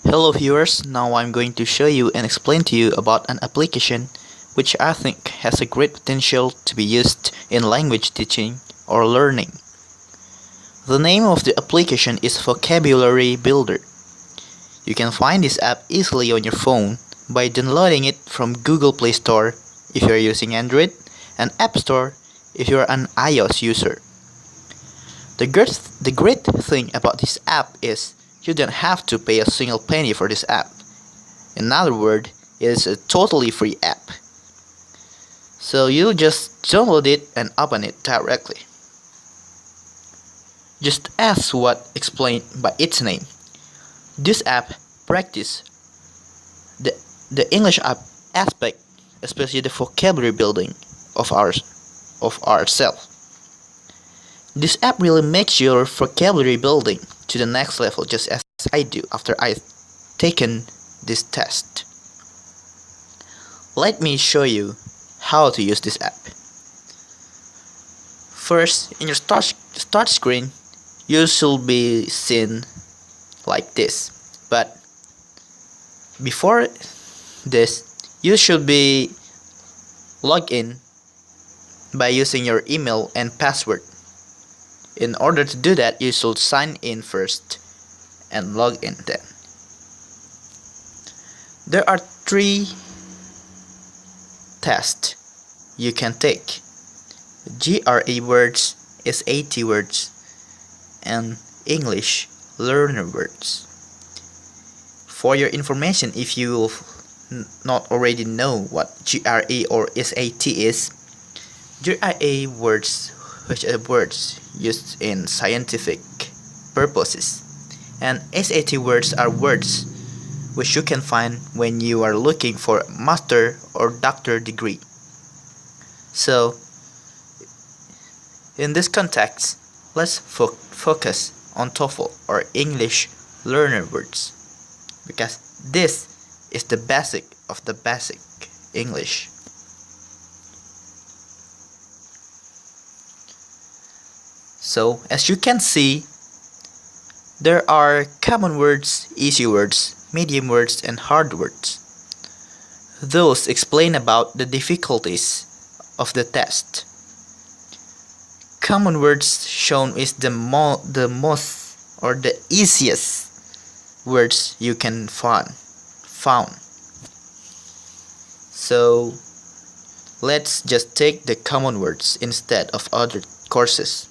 Hello viewers, now I'm going to show you and explain to you about an application which I think has a great potential to be used in language teaching or learning. The name of the application is Vocabulary Builder. You can find this app easily on your phone by downloading it from Google Play Store if you are using Android and App Store if you are an iOS user. The great thing about this app is you don't have to pay a single penny for this app. In other words, it is a totally free app. So you just download it and open it directly. Just as what explained by its name. This app practice the English aspect, especially the vocabulary building of ourselves. This app really makes your vocabulary building to the next level, just as I do after I've taken this test. Let me show you how to use this app. First, in your start screen, you should be seen like this. But before this, you should be logged in by using your email and password. In order to do that, you should sign in first and log in then. There are 3 tests you can take: GRE words, SAT words, and English learner words. For your information, if you not already know what GRE or SAT is, GRE words which are words used in scientific purposes, and SAT words are words which you can find when you are looking for a master or doctor degree. So, in this context, let's focus on TOEFL or English learner words, because this is the basic of the basic English. So, as you can see, there are common words, easy words, medium words, and hard words. Those explain about the difficulties of the test. Common words shown is the most or the easiest words you can found. So, let's just take the common words instead of other courses.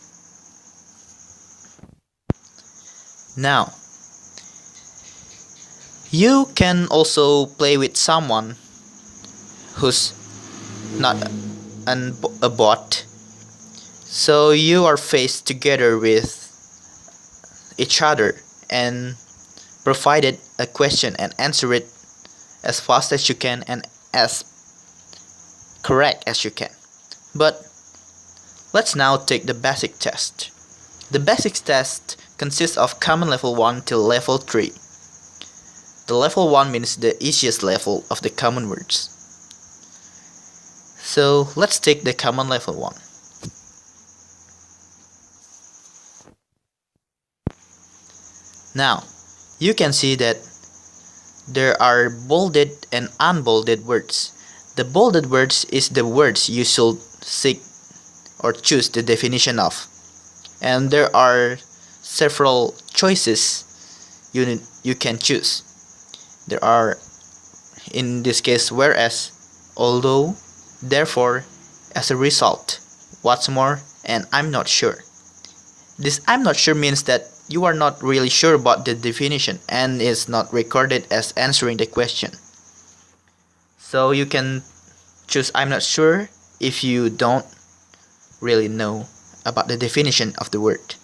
Now, you can also play with someone who's not a bot. So you are faced together with each other and provided a question and answer it as fast as you can and as correct as you can. But let's now take the basic test. The basic test consists of common level 1 till level 3. The level 1 means the easiest level of the common words. So let's take the common level 1. Now, you can see that there are bolded and unbolded words. The bolded words is the words you should seek or choose the definition of. And there are several choices you can choose. There are, in this case, whereas, although, therefore, as a result, what's more, and I'm not sure. This I'm not sure means that you are not really sure about the definition and is not recorded as answering the question. So you can choose I'm not sure if you don't really know about the definition of the word.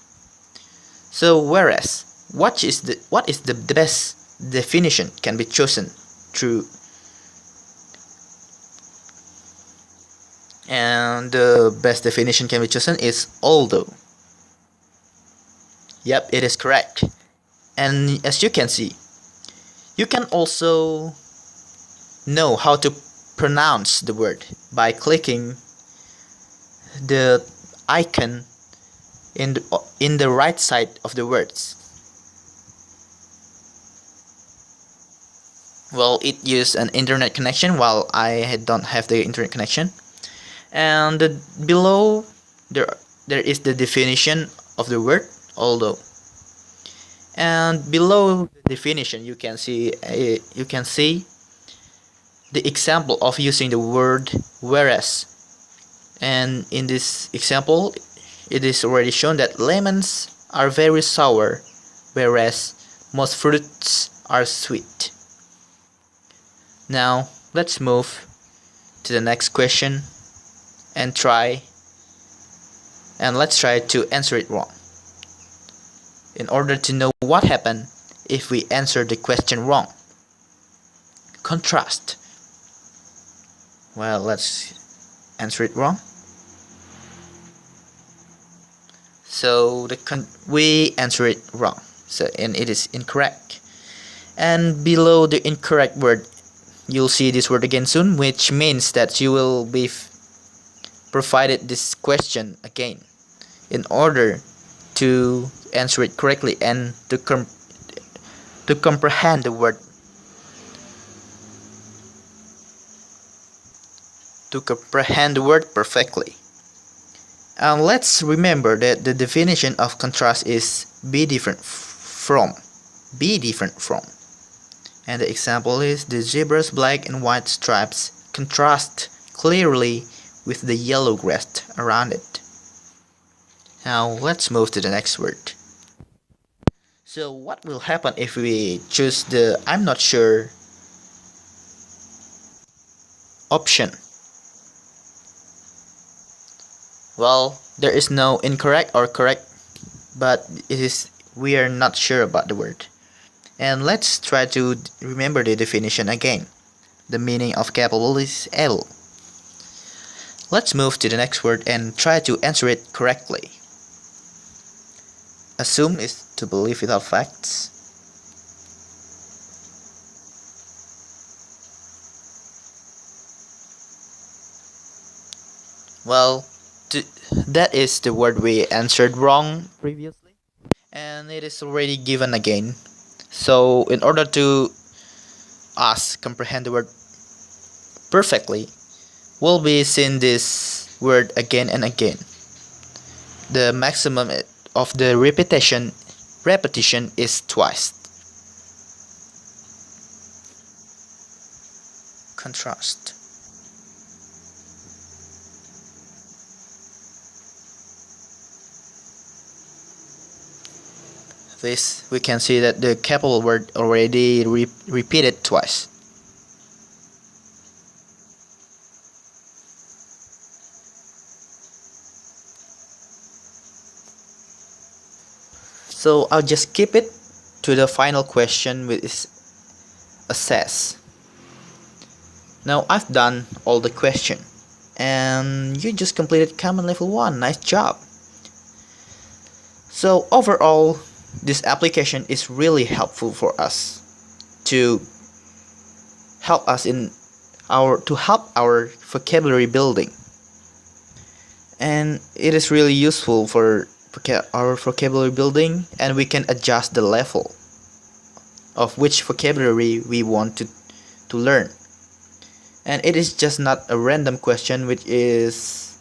So whereas, what is the best definition can be chosen through, and the best definition can be chosen is although. Yep, it is correct. And as you can see, you can also know how to pronounce the word by clicking the icon in the right side of the words. Well, it used an internet connection while I don't have the internet connection. And below there is the definition of the word although. And below the definition you can see the example of using the word whereas. And in this example, it is already shown that lemons are very sour, whereas most fruits are sweet. Now, let's move to the next question and let's try to answer it wrong. In order to know what happened if we answer the question wrong. Contrast. Well, let's answer it wrong. So we answer it wrong. And it is incorrect. And below the incorrect word, you'll see this word again soon, which means that you will be provided this question again in order to answer it correctly and to comprehend the word. To comprehend the word perfectly. And let's remember that the definition of contrast is be different from. Be different from. And the example is the zebra's black and white stripes contrast clearly with the yellow grass around it. Now let's move to the next word. So what will happen if we choose the I'm not sure option? Well, there is no incorrect or correct, but we are not sure about the word. And let's try to remember the definition again. The meaning of capable is able. Let's move to the next word and try to answer it correctly. Assume is to believe without facts. Well, that is the word we answered wrong previously, and it is already given again. So in order to us comprehend the word perfectly, we'll be seeing this word again and again. The maximum of the repetition is twice. Contrast. This we can see that the capable word already repeated twice. So I'll just keep it to the final question, which is assess. Now I've done all the question and you just completed common level 1. Nice job. So overall, this application is really helpful for us to help our vocabulary building, and it is really useful for our vocabulary building, and we can adjust the level of which vocabulary we want to learn. And it is just not a random question which is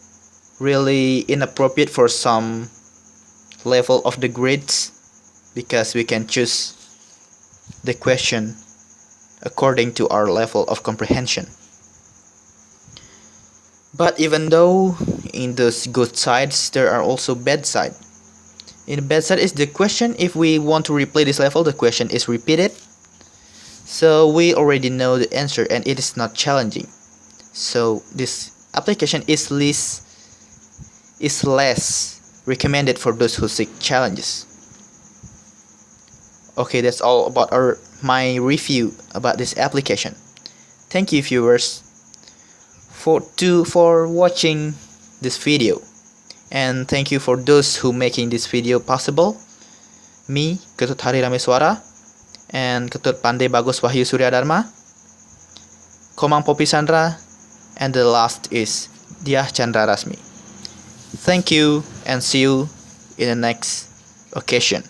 really inappropriate for some level of the grades, because we can choose the question according to our level of comprehension. But even though in those good sides, there are also bad side. In the bad side is the question, if we want to replay this level, the question is repeated. So we already know the answer and it is not challenging. So this application is less recommended for those who seek challenges. Okay, that's all about my review about this application. Thank you viewers for watching this video, and thank you for those who making this video possible. Me, Ketut Rameswara, and Ketut Pande Bagus Wahyu Surya Dharma, Komang Popy Sandra, and the last is Diah Candrarasmi. Thank you and see you in the next occasion.